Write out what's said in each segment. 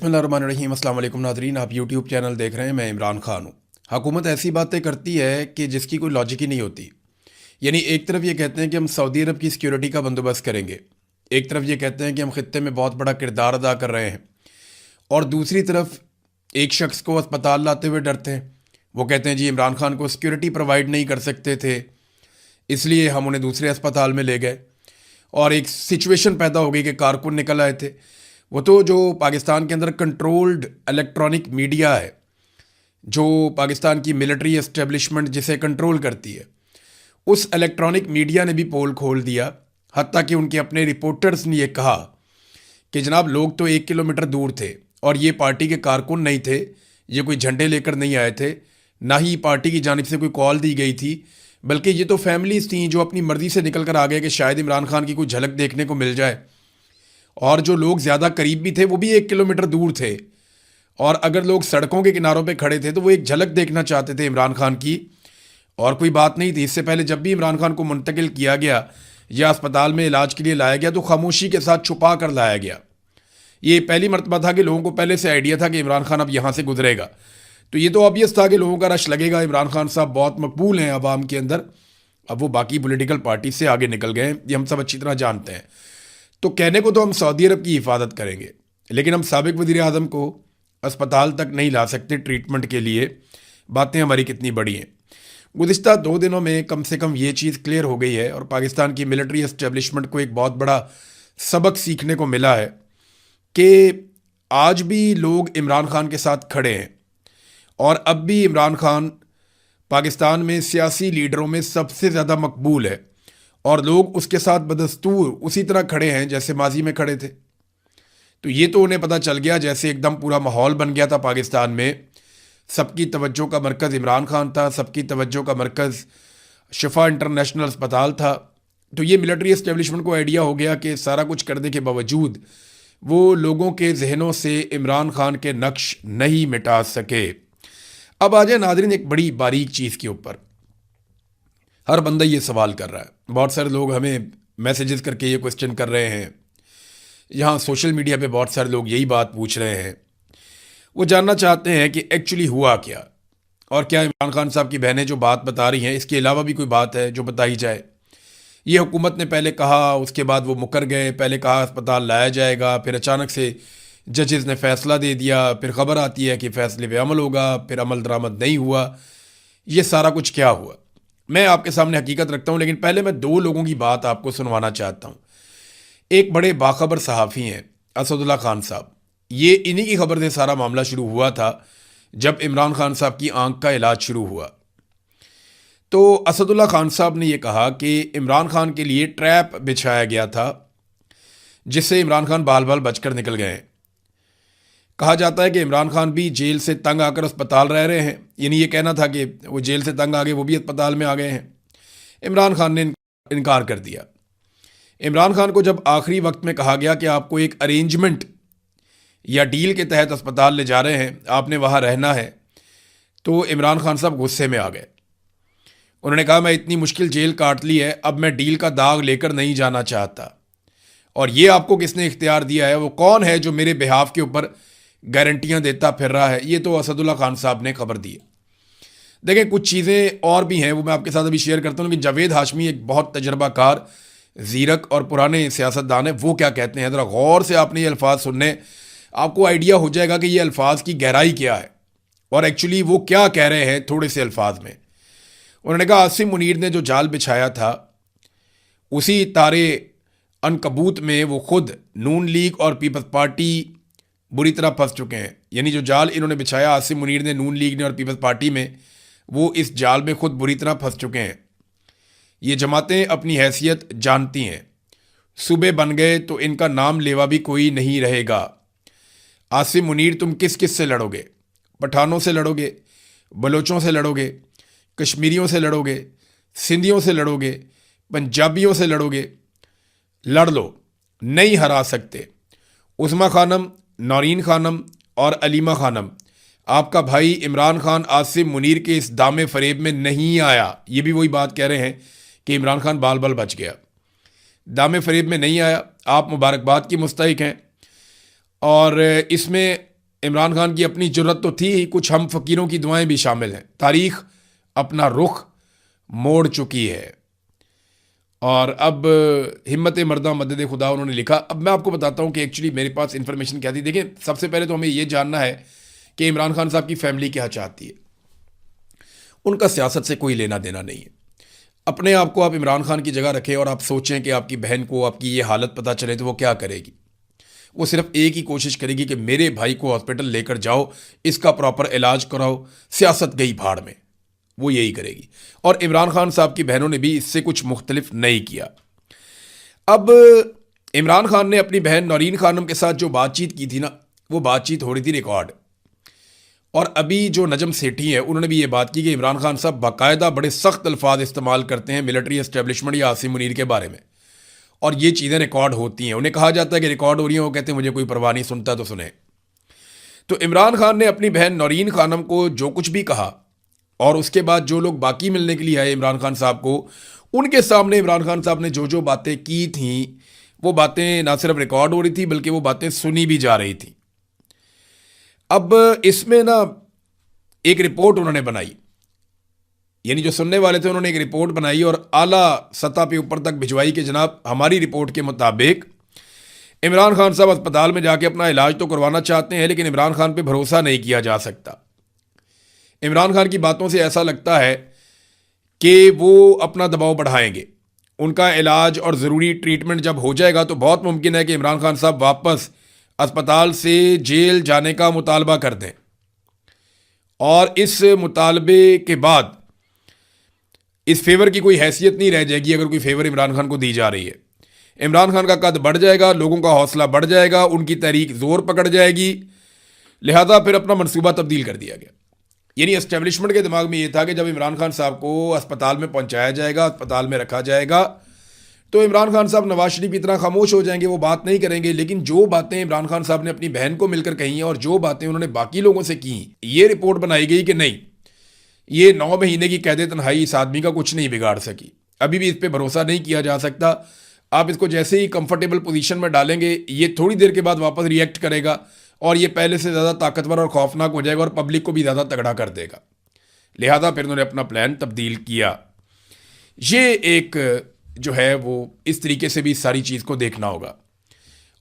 बिस्मिल्लाहिर्रहमानिर्रहीम। अस्सलाम वालेकुम नाज़रीन, आप यूट्यूब चैनल देख रहे हैं। मैं इमरान खान हूँ। हुकूमत ऐसी बातें करती है कि जिसकी कोई लॉजिक ही नहीं होती। यानी एक तरफ ये कहते हैं कि हम सऊदी अरब की सिक्योरिटी का बंदोबस्त करेंगे, एक तरफ ये कहते हैं कि हम खित्ते में बहुत बड़ा किरदार अदा कर रहे हैं, और दूसरी तरफ एक शख्स को अस्पताल लाते हुए डरते हैं। वो कहते हैं जी इमरान खान को सिक्योरिटी प्रोवाइड नहीं कर सकते थे, इसलिए हम उन्हें दूसरे अस्पताल में ले गए, और एक सिचुएशन पैदा हो गई कि कारकुन निकल आए थे। वो तो जो पाकिस्तान के अंदर कंट्रोल्ड इलेक्ट्रॉनिक मीडिया है, जो पाकिस्तान की मिलिट्री एस्टेब्लिशमेंट जिसे कंट्रोल करती है, उस इलेक्ट्रॉनिक मीडिया ने भी पोल खोल दिया। हत्ता कि उनके अपने रिपोर्टर्स ने यह कहा कि जनाब लोग तो 1 किलोमीटर दूर थे और ये पार्टी के कारकुन नहीं थे, ये कोई झंडे लेकर नहीं आए थे, ना ही पार्टी की जानिब से कोई कॉल दी गई थी, बल्कि ये तो फैमिलीज थी जो अपनी मर्जी से निकल कर आ गए कि शायद इमरान खान की कोई झलक देखने को मिल जाए। और जो लोग ज़्यादा करीब भी थे वो भी 1 किलोमीटर दूर थे, और अगर लोग सड़कों के किनारों पे खड़े थे तो वो एक झलक देखना चाहते थे इमरान खान की, और कोई बात नहीं थी। इससे पहले जब भी इमरान खान को मुंतकिल किया गया या अस्पताल में इलाज के लिए लाया गया तो खामोशी के साथ छुपा कर लाया गया। ये पहली मरतबा था कि लोगों को पहले से आइडिया था कि इमरान खान अब यहाँ से गुजरेगा, तो ये तो ऑब्वियस था कि लोगों का रश लगेगा। इमरान खान साहब बहुत मकबूल हैं आवाम के अंदर, अब वो बाकी पॉलिटिकल पार्टी से आगे निकल गए हैं, ये हम सब अच्छी तरह जानते हैं। तो कहने को तो हम सऊदी अरब की हिफाजत करेंगे, लेकिन हम साबिक वज़ीर आज़म को अस्पताल तक नहीं ला सकते ट्रीटमेंट के लिए। बातें हमारी कितनी बड़ी हैं। गुज़िश्ता 2 दिनों में कम से कम ये चीज़ क्लियर हो गई है, और पाकिस्तान की मिलिट्री एस्टेब्लिशमेंट को एक बहुत बड़ा सबक सीखने को मिला है कि आज भी लोग इमरान खान के साथ खड़े हैं, और अब भी इमरान खान पाकिस्तान में सियासी लीडरों में सबसे ज़्यादा मकबूल है, और लोग उसके साथ बदस्तूर उसी तरह खड़े हैं जैसे माजी में खड़े थे। तो ये तो उन्हें पता चल गया, जैसे एकदम पूरा माहौल बन गया था पाकिस्तान में, सबकी तवज्जो का मरकज़ इमरान खान था, सबकी तवज्जो का मरकज़ शिफा इंटरनेशनल अस्पताल था। तो ये मिलिट्री एस्टेब्लिशमेंट को आइडिया हो गया कि सारा कुछ करने के बावजूद वो लोगों के जहनों से इमरान खान के नक्श नहीं मिटा सके। अब आ जाए नाज़रीन एक बड़ी बारीक चीज़ के ऊपर। हर बंदा ये सवाल कर रहा है, बहुत सारे लोग हमें मैसेजेस करके ये क्वेश्चन कर रहे हैं, यहाँ सोशल मीडिया पे बहुत सारे लोग यही बात पूछ रहे हैं। वो जानना चाहते हैं कि एक्चुअली हुआ क्या, और क्या इमरान खान साहब की बहनें जो बात बता रही हैं इसके अलावा भी कोई बात है जो बताई जाए। ये हुकूमत ने पहले कहा, उसके बाद वो मुकर गए। पहले कहा अस्पताल लाया जाएगा, फिर अचानक से जजेस ने फ़ैसला दे दिया, फिर ख़बर आती है कि फ़ैसले पे अमल होगा, फिर अमल दरामद नहीं हुआ। ये सारा कुछ क्या हुआ, मैं आपके सामने हकीकत रखता हूँ, लेकिन पहले मैं 2 लोगों की बात आपको सुनवाना चाहता हूँ। एक बड़े बाखबर सहाफ़ी हैं असदुल्ला खान साहब। ये इन्हीं की खबर से सारा मामला शुरू हुआ था जब इमरान खान साहब की आंख का इलाज शुरू हुआ। तो असदुल्ला खान साहब ने यह कहा कि इमरान खान के लिए ट्रैप बिछाया गया था, जिससे इमरान खान बाल बाल बचकर निकल गए। कहा जाता है कि इमरान खान भी जेल से तंग आकर अस्पताल रह रहे हैं, यानी ये कहना था कि वो जेल से तंग आ गए, वो भी अस्पताल में आ गए हैं। इमरान खान ने इनकार कर दिया। इमरान खान को जब आखिरी वक्त में कहा गया कि आपको एक अरेंजमेंट या डील के तहत अस्पताल ले जा रहे हैं, आपने वहाँ रहना है, तो इमरान खान साहब गुस्से में आ गए। उन्होंने कहा मैं इतनी मुश्किल जेल काट ली है, अब मैं डील का दाग लेकर नहीं जाना चाहता, और ये आपको किसने इख्तियार दिया है, वो कौन है जो मेरे बिहाफ के ऊपर गारंटियां देता फिर रहा है। ये तो असदुल्ला खान साहब ने खबर दी है। देखें कुछ चीज़ें और भी हैं, वो मैं आपके साथ अभी शेयर करता हूँ, लेकिन जावेद हाशमी एक बहुत तजर्बाकार, ज़ीरक और पुराने सियासतदान है। वो क्या कहते हैं ज़रा गौर से आपने ये अल्फाज सुनने, आपको आइडिया हो जाएगा कि ये अल्फाज की गहराई क्या है और एक्चुअली वो क्या कह रहे हैं थोड़े से अल्फाज में। उन्होंने कहा आसिम मुनीर ने जो जाल बिछाया था उसी तारे अनकबूत में वो खुद नून लीग और पीपल्स पार्टी बुरी तरह फंस चुके हैं। यानी जो जाल इन्होंने बिछाया आसिम मुनीर ने, नून लीग ने और पीपल्स पार्टी में, वो इस जाल में खुद बुरी तरह फंस चुके हैं। ये जमातें अपनी हैसियत जानती हैं, सूबे बन गए तो इनका नाम लेवा भी कोई नहीं रहेगा। आसिम मुनीर तुम किस किस से लड़ोगे? पठानों से लड़ोगे, बलोचों से लड़ोगे, कश्मीरियों से लड़ोगे, सिंधियों से लड़ोगे, पंजाबियों से लड़ोगे, लड़ लो, नहीं हरा सकते। उस्मा खानम, नौरीन खानम और अलीमा खानम, आपका भाई इमरान खान आसिम मुनीर के इस दामे फरेब में नहीं आया। ये भी वही बात कह रहे हैं कि इमरान खान बाल बाल बच गया, दामे फरेब में नहीं आया। आप मुबारकबाद की मुस्तहिक हैं, और इसमें इमरान खान की अपनी जुर्रत तो थी ही, कुछ हम फ़कीरों की दुआएं भी शामिल हैं। तारीख अपना रुख मोड़ चुकी है और अब हिम्मत मर्दा मदद खुदा उन्होंने लिखा। अब मैं आपको बताता हूँ कि एक्चुअली मेरे पास इन्फॉर्मेशन क्या थी। देखिए, सबसे पहले तो हमें ये जानना है कि इमरान खान साहब की फैमिली क्या चाहती है। उनका सियासत से कोई लेना देना नहीं है। अपने आप को आप इमरान खान की जगह रखें और आप सोचें कि आपकी बहन को आपकी ये हालत पता चले तो वो क्या करेगी। वो सिर्फ एक ही कोशिश करेगी कि मेरे भाई को हॉस्पिटल लेकर जाओ, इसका प्रॉपर इलाज कराओ, सियासत गई भाड़ में। वो यही करेगी। और इमरान खान साहब की बहनों ने भी इससे कुछ मुख्तलिफ नहीं किया। अब इमरान खान ने अपनी बहन नौरीन खानम के साथ जो बातचीत की थी ना, वो बातचीत हो रही थी रिकॉर्ड। और अभी जो नजम सेठी है उन्होंने भी ये बात की कि इमरान खान साहब बाकायदा बड़े सख्त अल्फाज इस्तेमाल करते हैं मिलिट्री एस्टेब्लिशमेंट या आसिम मुनीर के बारे में, और ये चीज़ें रिकॉर्ड होती हैं। उन्हें कहा जाता है कि रिकॉर्ड हो रही हैं, वो कहते हैं मुझे कोई परवाह नहीं, सुनता तो सुने। तो इमरान खान ने अपनी बहन नौरीन खानम को जो कुछ भी कहा, और उसके बाद जो लोग बाकी मिलने के लिए आए इमरान खान साहब को, उनके सामने इमरान खान साहब ने जो जो बातें की थी, वो बातें ना सिर्फ रिकॉर्ड हो रही थी बल्कि वो बातें सुनी भी जा रही थी। अब इसमें ना एक रिपोर्ट उन्होंने बनाई, यानी जो सुनने वाले थे उन्होंने एक रिपोर्ट बनाई और आला सतह पे ऊपर तक भिजवाई कि जनाब हमारी रिपोर्ट के मुताबिक इमरान खान साहब अस्पताल में जाके अपना इलाज तो करवाना चाहते हैं, लेकिन इमरान खान पे भरोसा नहीं किया जा सकता। इमरान खान की बातों से ऐसा लगता है कि वो अपना दबाव बढ़ाएंगे। उनका इलाज और ज़रूरी ट्रीटमेंट जब हो जाएगा तो बहुत मुमकिन है कि इमरान खान साहब वापस अस्पताल से जेल जाने का मुतालबा कर दें, और इस मुतालबे के बाद इस फेवर की कोई हैसियत नहीं रह जाएगी अगर कोई फेवर इमरान खान को दी जा रही है। इमरान खान का कद बढ़ जाएगा, लोगों का हौसला बढ़ जाएगा, उनकी तहरीक जोर पकड़ जाएगी, लिहाजा फिर अपना मनसूबा तब्दील कर दिया गया। यानी एस्टेब्लिशमेंट के दिमाग में ये था कि जब इमरान खान साहब को अस्पताल में पहुंचाया जाएगा, अस्पताल में रखा जाएगा, तो इमरान खान साहब नवाज शरीफ की तरह खामोश हो जाएंगे, वो बात नहीं करेंगे। लेकिन जो बातें इमरान खान साहब ने अपनी बहन को मिलकर कही हैं और जो बातें उन्होंने बाकी लोगों से की, ये रिपोर्ट बनाई गई कि नहीं, ये 9 महीने की कैद तन्हाई इस आदमी का कुछ नहीं बिगाड़ सकी। अभी भी इस पर भरोसा नहीं किया जा सकता। आप इसको जैसे ही कंफर्टेबल पोजीशन में डालेंगे, ये थोड़ी देर के बाद वापस रिएक्ट करेगा और ये पहले से ज़्यादा ताकतवर और खौफनाक हो जाएगा और पब्लिक को भी ज़्यादा तगड़ा कर देगा। लिहाजा फिर उन्होंने अपना प्लान तब्दील किया। ये एक जो है वो इस तरीके से भी सारी चीज़ को देखना होगा।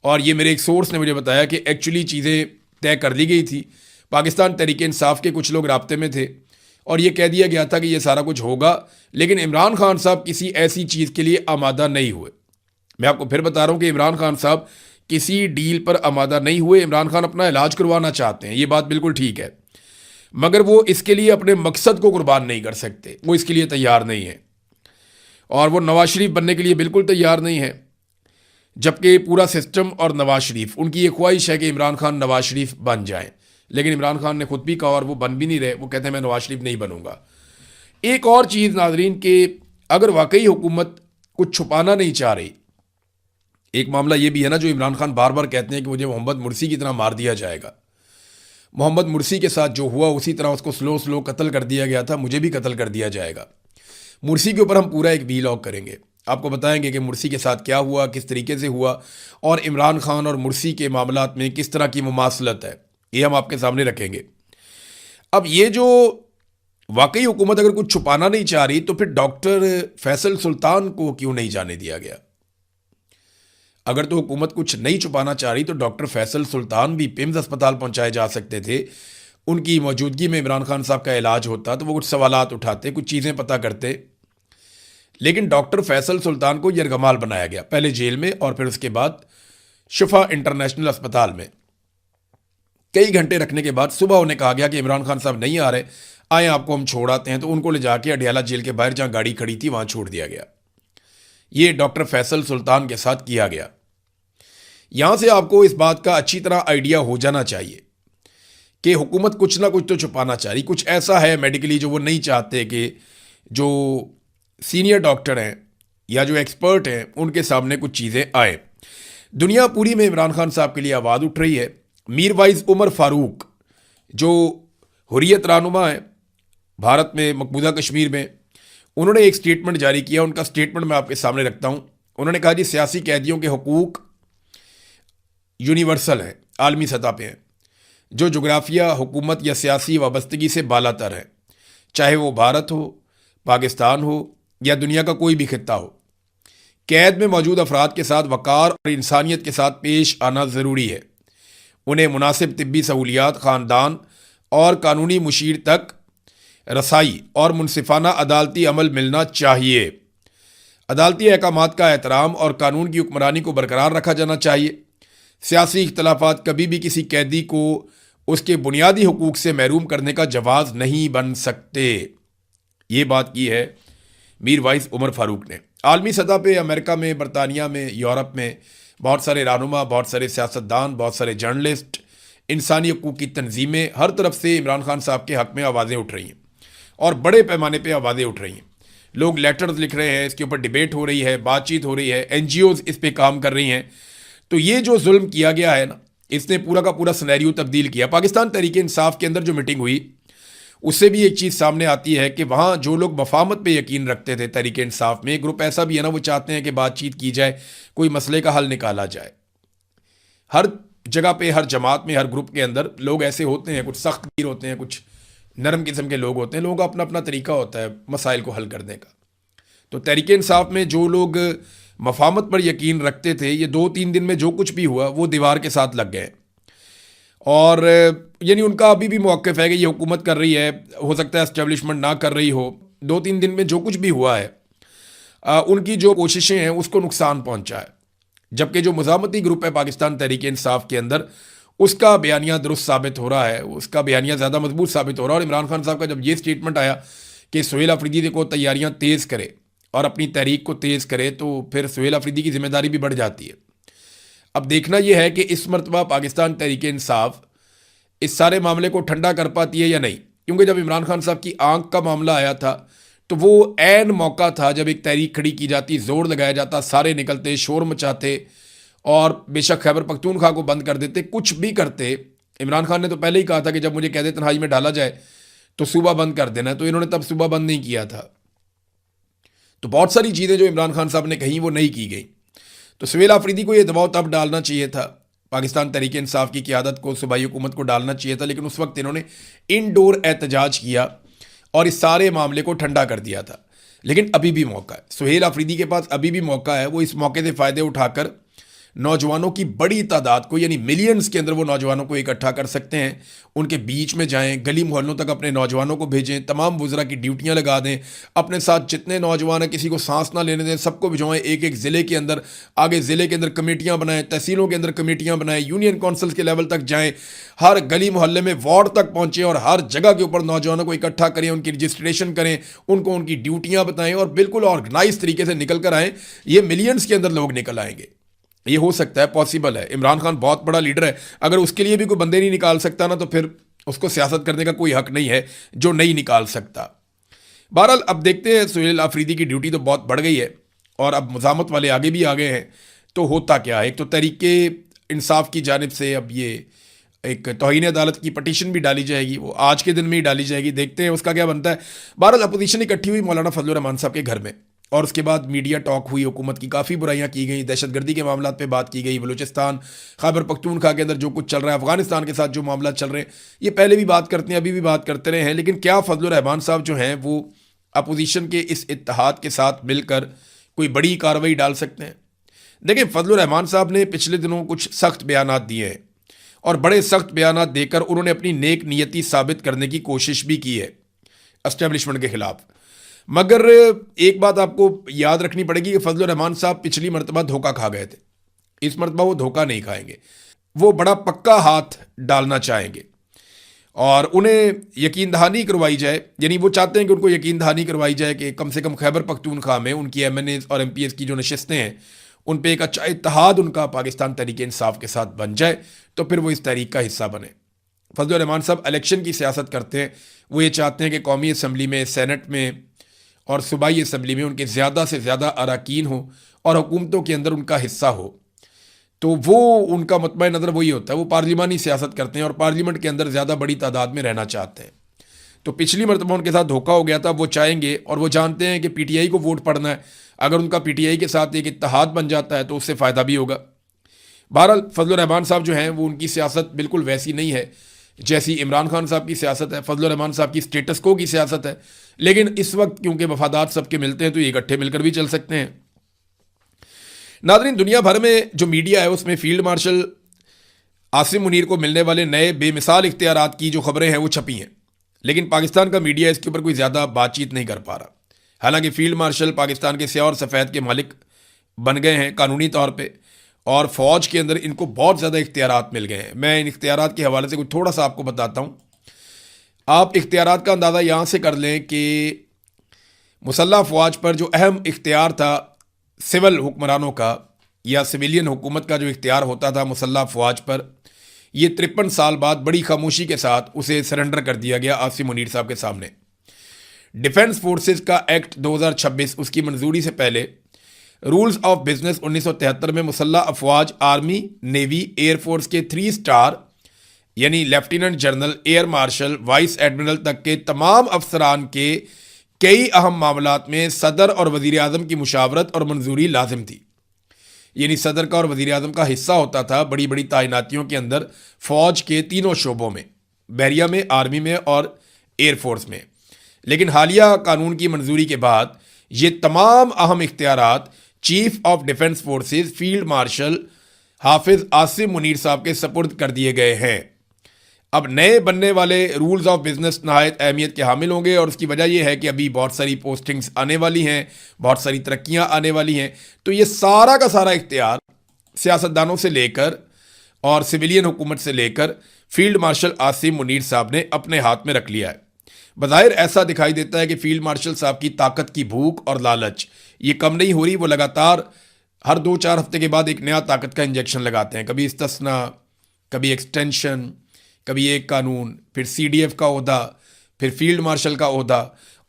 और ये मेरे एक सोर्स ने मुझे बताया कि एक्चुअली चीज़ें तय कर ली गई थी। पाकिस्तान तहरीक इंसाफ के कुछ लोग राब्ते में थे और ये कह दिया गया था कि ये सारा कुछ होगा, लेकिन इमरान खान साहब किसी ऐसी चीज़ के लिए आमादा नहीं हुए। मैं आपको फिर बता रहा हूँ कि इमरान खान साहब किसी डील पर आमादा नहीं हुए। इमरान खान अपना इलाज करवाना चाहते हैं, ये बात बिल्कुल ठीक है, मगर वो इसके लिए अपने मकसद को कुर्बान नहीं कर सकते, वो इसके लिए तैयार नहीं है। और वो नवाज शरीफ बनने के लिए बिल्कुल तैयार नहीं है, जबकि पूरा सिस्टम और नवाज शरीफ, उनकी ये ख्वाहिश है कि इमरान खान नवाज शरीफ बन जाए। लेकिन इमरान खान ने खुद भी कहा और वो बन भी नहीं रहे, वो कहते हैं मैं नवाज शरीफ नहीं बनूंगा। एक और चीज़ नाजरीन, के अगर वाकई हुकूमत कुछ छुपाना नहीं चाह रही, एक मामला ये भी है ना, जो इमरान खान बार बार कहते हैं कि मुझे मोहम्मद मुर्सी की तरह मार दिया जाएगा। मोहम्मद मुर्सी के साथ जो हुआ उसी तरह उसको स्लो स्लो कत्ल कर दिया गया था, मुझे भी कत्ल कर दिया जाएगा। मुर्सी के ऊपर हम पूरा एक वीलॉग करेंगे, आपको बताएंगे कि मुर्सी के साथ क्या हुआ, किस तरीके से हुआ, और इमरान खान और मुर्सी के मामलात में किस तरह की मुमासलत है, ये हम आपके सामने रखेंगे। अब ये जो वाकई हुकूमत अगर कुछ छुपाना नहीं चाह रही, तो फिर डॉक्टर फैसल सुल्तान को क्यों नहीं जाने दिया गया? अगर तो हुकूमत कुछ नहीं छुपाना चाह रही तो डॉक्टर फैसल सुल्तान भी पिम्स अस्पताल पहुंचाए जा सकते थे। उनकी मौजूदगी में इमरान खान साहब का इलाज होता तो वो कुछ सवालात उठाते, कुछ चीज़ें पता करते। लेकिन डॉक्टर फैसल सुल्तान को यरगमाल बनाया गया, पहले जेल में और फिर उसके बाद शिफा इंटरनेशनल अस्पताल में कई घंटे रखने के बाद सुबह उन्हें कहा गया कि इमरान खान साहब नहीं आ रहे, आए आपको हम छोड़ आते हैं। तो उनको ले जाके अडियाला जेल के बाहर जहाँ गाड़ी खड़ी थी वहाँ छोड़ दिया गया। ये डॉक्टर फैसल सुल्तान के साथ किया गया। यहाँ से आपको इस बात का अच्छी तरह आइडिया हो जाना चाहिए कि हुकूमत कुछ ना कुछ तो छुपाना चाह रही, कुछ ऐसा है मेडिकली जो वो नहीं चाहते कि जो सीनियर डॉक्टर हैं या जो एक्सपर्ट हैं उनके सामने कुछ चीज़ें आए। दुनिया पूरी में इमरान खान साहब के लिए आवाज़ उठ रही है। मीरवाइज उमर फारूक जो हुर्रियत रहनुमा है भारत में, मकबूजा कश्मीर में, उन्होंने एक स्टेटमेंट जारी किया। उनका स्टेटमेंट मैं आपके सामने रखता हूँ। उन्होंने कहा जी सियासी कैदियों के हुकूक यूनिवर्सल हैं, आलमी सतह पे हैं। जो जोग्राफिया, हुकूमत या सियासी वाबस्तगी से बालातर है, चाहे वो भारत हो, पाकिस्तान हो या दुनिया का कोई भी खित्ता हो। कैद में मौजूद अफराद के साथ वक़ार और इंसानियत के साथ पेश आना ज़रूरी है। उन्हें मुनासिब तिब्बी सहूलियात, ख़ानदान और कानूनी मुशीर तक रसाई और मुनसिफाना अदालती अमल मिलना चाहिए। अदालती अहकामात का एहतराम और कानून की हुक्मरानी को बरकरार रखा जाना चाहिए। सियासी इख्तलाफात कभी भी किसी कैदी को उसके बुनियादी हुकूक से महरूम करने का जवाज़ नहीं बन सकते। ये बात की है मीर वाइस उमर फारूक ने। आलमी सतह पे अमेरिका में, बरतानिया में, यूरोप में बहुत सारे रहनुमा, बहुत सारे सियासतदान, बहुत सारे जर्नलिस्ट, इंसानी हकूक़ की तंजीमें, हर तरफ से इमरान खान साहब के हक़ में आवाज़ें उठ रही हैं और बड़े पैमाने पे आवाज़ें उठ रही हैं। लोग लेटर्स लिख रहे हैं, इसके ऊपर डिबेट हो रही है, बातचीत हो रही है, NGOs इस पे काम कर रही हैं। तो ये जो जुल्म किया गया है ना, इसने पूरा का पूरा सिनेरियो तब्दील किया। पाकिस्तान तहरीक इंसाफ के अंदर जो मीटिंग हुई, उससे भी एक चीज़ सामने आती है कि वहाँ जो लोग वफामत पे यकीन रखते थे तहरीक इंसाफ में, एक ग्रुप ऐसा भी है ना, वो चाहते हैं कि बातचीत की जाए, कोई मसले का हल निकाला जाए। हर जगह पे, हर जमात में, हर ग्रुप के अंदर लोग ऐसे होते हैं, कुछ सख्त गिर होते हैं, कुछ नरम किस्म के लोग होते हैं। लोगों का अपना अपना तरीका होता है मसाइल को हल करने का। तो तहरीक इंसाफ में जो लोग मफामत पर यकीन रखते थे, ये 2-3 दिन में जो कुछ भी हुआ वो दीवार के साथ लग गए। और यानी उनका अभी भी मौक़िफ़ है कि ये हुकूमत कर रही है, हो सकता है एस्टेब्लिशमेंट ना कर रही हो। 2-3 दिन में जो कुछ भी हुआ है, उनकी जो कोशिशें हैं उसको नुकसान पहुंचा है। जबकि जो मुज़ामती ग्रुप है पाकिस्तान तहरीक इंसाफ के अंदर, उसका बयानिया दुरुस्त साबित हो रहा है, उसका बयानिया ज़्यादा मजबूत साबित हो रहा है। और इमरान खान साहब का जब ये स्टेटमेंट आया कि सुहेल अफरीदी को तैयारियाँ तेज़ करे और अपनी तहरीक को तेज़ करे, तो फिर सुहेल अफरीदी की जिम्मेदारी भी बढ़ जाती है। अब देखना यह है कि इस मरतबा पाकिस्तान तहरीक इंसाफ इस सारे मामले को ठंडा कर पाती है या नहीं। क्योंकि जब इमरान खान साहब की आंख का मामला आया था, तो वो ऐन मौका था जब एक तहरीक खड़ी की जाती, जोर लगाया जाता, सारे निकलते, शोर मचाते और बेशक खैबर पख्तूनख्वा को बंद कर देते, कुछ भी करते। इमरान खान ने तो पहले ही कहा था कि जब मुझे कैद तन्हाई में डाला जाए तो सूबा बंद कर देना, तो इन्होंने तब सूबा बंद नहीं किया था। तो बहुत सारी चीज़ें जो इमरान खान साहब ने कही वो नहीं की गई। तो सुहेल अफरीदी को ये दबाव तब डालना चाहिए था, पाकिस्तान तहरीक इंसाफ की क़यादत को, सूबाई हुकूमत को डालना चाहिए था, लेकिन उस वक्त इन्होंने इनडोर एहतजाज किया और इस सारे मामले को ठंडा कर दिया था। लेकिन अभी भी मौका है, सुहेल अफरीदी के पास अभी भी मौका है। वो इस मौके से फ़ायदे उठाकर नौजवानों की बड़ी तादाद को, यानी मिलियंस के अंदर वो नौजवानों को इकट्ठा कर सकते हैं। उनके बीच में जाएं, गली मोहल्लों तक अपने नौजवानों को भेजें, तमाम वज़रा की ड्यूटियां लगा दें, अपने साथ जितने नौजवान हैं किसी को सांस ना लेने दें, सबको भिजवाएं एक एक ज़िले के अंदर। आगे ज़िले के अंदर कमेटियाँ बनाएं, तहसीलों के अंदर कमेटियाँ बनाएं, यूनियन काउंसिल्स के लेवल तक जाएँ, हर गली मोहल्ले में वार्ड तक पहुँचें और हर जगह के ऊपर नौजवानों को इकट्ठा करें, उनकी रजिस्ट्रेशन करें, उनको उनकी ड्यूटियाँ बताएँ और बिल्कुल ऑर्गेनाइज तरीके से निकल कर आएँ। ये मिलियंस के अंदर लोग निकल आएंगे, ये हो सकता है, पॉसिबल है। इमरान खान बहुत बड़ा लीडर है, अगर उसके लिए भी कोई बंदे नहीं निकाल सकता ना, तो फिर उसको सियासत करने का कोई हक नहीं है जो नहीं निकाल सकता। बहरहाल अब देखते हैं, सुहेल अफरीदी की ड्यूटी तो बहुत बढ़ गई है और अब मुज़ामत वाले आगे भी आ गए हैं। तो होता क्या है, एक तो तहरीके इंसाफ की जानिब से अब ये एक तौहीन अदालत की पटिशन भी डाली जाएगी, वो आज के दिन में ही डाली जाएगी, देखते हैं उसका क्या बनता है। बहरहाल अपोजिशन इकट्ठी हुई मौलाना फजलुर रहमान साहब के घर में और उसके बाद मीडिया टॉक हुई, हुकूमत की काफ़ी बुराइयां की गई, दहशतगर्दी के मामला पे बात की गई, बलूचिस्तान, खैबर पख्तूनख्वा के अंदर जो कुछ चल रहा है, अफगानिस्तान के साथ जो मामला चल रहे हैं, ये पहले भी बात करते हैं, अभी भी बात करते रहे हैं। लेकिन क्या फजलुर रहमान साहब जो हैं वो अपोजिशन के इस इत्तेहाद के साथ मिलकर कोई बड़ी कार्रवाई डाल सकते हैं? देखिए, फजलुर रहमान साहब ने पिछले दिनों कुछ सख्त बयानात दिए हैं और बड़े सख्त बयानात देकर उन्होंने अपनी नेक नीयती साबित करने की कोशिश भी की है एस्टेब्लिशमेंट के खिलाफ। मगर एक बात आपको याद रखनी पड़ेगी कि फजलुर रहमान साहब पिछली मरतबा धोखा खा गए थे, इस मरतबा वो धोखा नहीं खाएंगे, वो बड़ा पक्का हाथ डालना चाहेंगे और उन्हें यकीन दहानी करवाई जाए। यानी वो चाहते हैं कि उनको यकीन दहानी करवाई जाए कि कम से कम खैबर पख्तूनख्वा में उनकी MNAs और MPs की जो नशिस्तें हैं उन पर एक अच्छा इत्तेहाद उनका पाकिस्तान तहरीक इंसाफ के साथ बन जाए, तो फिर वो इस तहरीक का हिस्सा बने। फजलुर रहमान साहब इलेक्शन की सियासत करते हैं, वो ये चाहते हैं कि कौमी असम्बली में, सेनेट में और सूबाई असम्बली में उनके ज़्यादा से ज़्यादा अरकान हो और हुकूमतों के अंदर उनका हिस्सा हो। तो वो उनका मतबा नज़र वही होता है, वो पार्लिमानी सियासत करते हैं और पार्लियामेंट के अंदर ज़्यादा बड़ी तादाद में रहना चाहते हैं। तो पिछली मरतबा उनके साथ धोखा हो गया था, वो चाहेंगे और वो जानते हैं कि PTI को वोट पड़ना है, अगर उनका PTI के साथ एक इत्तेहाद बन जाता है तो उससे फ़ायदा भी होगा। बहरहाल फजलुर रहमान साहब जो हैं वो, उनकी सियासत बिल्कुल वैसी नहीं है जैसी इमरान खान साहब की सियासत है, फजल रहमान साहब की स्टेटस को की सियासत है। लेकिन इस वक्त क्योंकि मफादात सबके मिलते हैं तो ये इकट्ठे मिलकर भी चल सकते हैं। नाज़रीन, दुनिया भर में जो मीडिया है उसमें फील्ड मार्शल आसिम मुनीर को मिलने वाले नए बेमिसाल इख्तियारात की जो खबरें हैं वो छपी हैं, लेकिन पाकिस्तान का मीडिया इसके ऊपर कोई ज़्यादा बातचीत नहीं कर पा रहा। हालांकि फील्ड मार्शल पाकिस्तान के स्याह और सफ़ेद के मालिक बन गए हैं कानूनी तौर पे, और फ़ौज के अंदर इनको बहुत ज़्यादा इख्तियारात मिल गए हैं। मैं इन इख्तियारात के हवाले से कुछ थोड़ा सा आपको बताता हूँ। आप इख्तियारात का अंदाज़ा यहाँ से कर लें कि मुसल्लह अफवाज पर जो अहम इख्तियार था सिविल हुक्मरानों का या सिविलियन हुकूमत का जो इख्तियार होता था मुसल्लह अफवाज पर, ये 53 साल बाद बड़ी खामोशी के साथ उसे सरेंडर कर दिया गया आसिम मुनीर साहब के सामने। डिफेंस फोर्सेस का एक्ट 2026 उसकी मंजूरी से पहले रूल्स ऑफ बिजनेस 1973 में मुसल्लह अफवाज, आर्मी, नेवी, एयरफोर्स के 3 स्टार यानी lieutenant general, air marshal, vice admiral तक के तमाम अफसरान के कई अहम मामलात में सदर और वजीर आज़म की मुशावरत और मंजूरी लाजिम थी। यानी सदर का और वजीर आज़म का हिस्सा होता था बड़ी बड़ी तैनातियों के अंदर फ़ौज के तीनों शोबों में, बहरिया में, आर्मी में और एयरफोर्स में। लेकिन हालिया कानून की मंजूरी के बाद ये तमाम अहम इख्तियारात chief of defence forces field marshal Hafiz Asim Munir साहब के सपुर्द कर दिए गए हैं। अब नए बनने वाले रूल्स ऑफ बिजनेस नहायत अहमियत के हामिल होंगे, और उसकी वजह यह है कि अभी बहुत सारी पोस्टिंग्स आने वाली हैं, बहुत सारी तरक्कियां आने वाली हैं। तो ये सारा का सारा इख्तियार सियासतदानों से लेकर और सिविलियन हुकूमत से लेकर फील्ड मार्शल आसिम मुनीर साहब ने अपने हाथ में रख लिया है। बज़ाहिर ऐसा दिखाई देता है कि फील्ड मार्शल साहब की ताकत की भूख और लालच ये कम नहीं हो रही। वो लगातार हर 2-4 हफ्ते के बाद एक नया ताकत का इंजेक्शन लगाते हैं, कभी इस्तिस्ना, कभी एक्सटेंशन, कभी एक कानून, फिर CDF का ओहदा, फिर फील्ड मार्शल का ओहदा,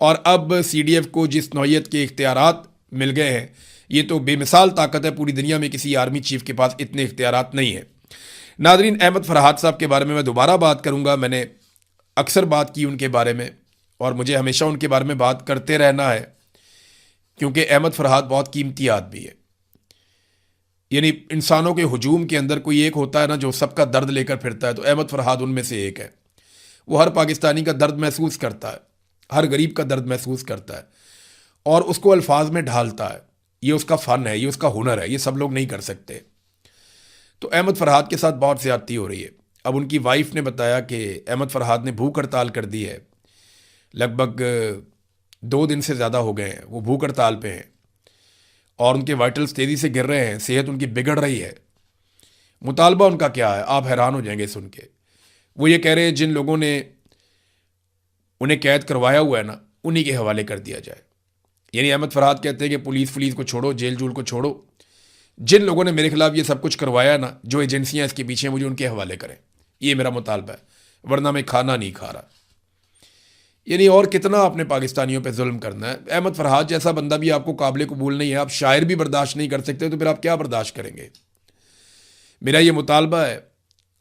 और अब CDF को जिस नौयत के इख्तियारात मिल गए हैं ये तो बेमिसाल ताकत है। पूरी दुनिया में किसी आर्मी चीफ के पास इतने इख्तियारात नहीं है। नाज़रीन, अहमद फरहाद साहब के बारे में मैं दोबारा बात करूँगा। मैंने अक्सर बात की उनके बारे में और मुझे हमेशा उनके बारे में बात करते रहना है, क्योंकि अहमद फरहाद बहुत कीमती आदमी है। यानी इंसानों के हुजूम के अंदर कोई एक होता है ना जो सबका दर्द लेकर फिरता है, तो अहमद फरहाद उनमें से एक है। वो हर पाकिस्तानी का दर्द महसूस करता है, हर गरीब का दर्द महसूस करता है और उसको अल्फाज में ढालता है। ये उसका फ़न है, ये उसका हुनर है, ये सब लोग नहीं कर सकते। तो अहमद फरहाद के साथ बहुत ज़्यादती हो रही है। अब उनकी वाइफ ने बताया कि अहमद फरहाद ने भूख हड़ताल कर दी है, लगभग 2 दिन से ज़्यादा हो गए हैं वो भूख हड़ताल पे हैं और उनके वाइटल्स तेज़ी से गिर रहे हैं, सेहत उनकी बिगड़ रही है। मुतालबा उनका क्या है, आप हैरान हो जाएंगे सुन के। वो ये कह रहे हैं जिन लोगों ने उन्हें कैद करवाया हुआ है ना, उन्हीं के हवाले कर दिया जाए। यानी अहमद फरहाद कहते हैं कि पुलिस को छोड़ो, जेल जूल को छोड़ो, जिन लोगों ने मेरे खिलाफ ये सब कुछ करवाया ना, जो एजेंसियां इसके पीछे, मुझे उनके हवाले करें। ये मेरा मुतालबा है, वरना मैं खाना नहीं खा रहा। यानी और कितना आपने पाकिस्तानियों पे जुल्म करना है। अहमद फरहाद जैसा बंदा भी आपको काबिल कबूल नहीं है, आप शायर भी बर्दाश्त नहीं कर सकते, तो फिर आप क्या बर्दाश्त करेंगे। मेरा ये मुतालबा है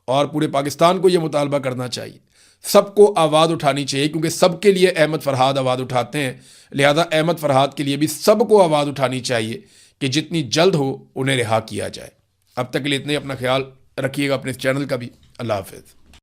और पूरे पाकिस्तान को ये मुतालबा करना चाहिए, सबको आवाज़ उठानी चाहिए, क्योंकि सबके लिए अहमद फरहाद आवाज़ उठाते हैं। लिहाजा अहमद फरहाद के लिए भी सबको आवाज़ उठानी चाहिए कि जितनी जल्द हो उन्हें रिहा किया जाए। अब तक के लिए इतने, अपना ख्याल रखिएगा, अपने इस चैनल का भी। अल्लाह हाफिज़।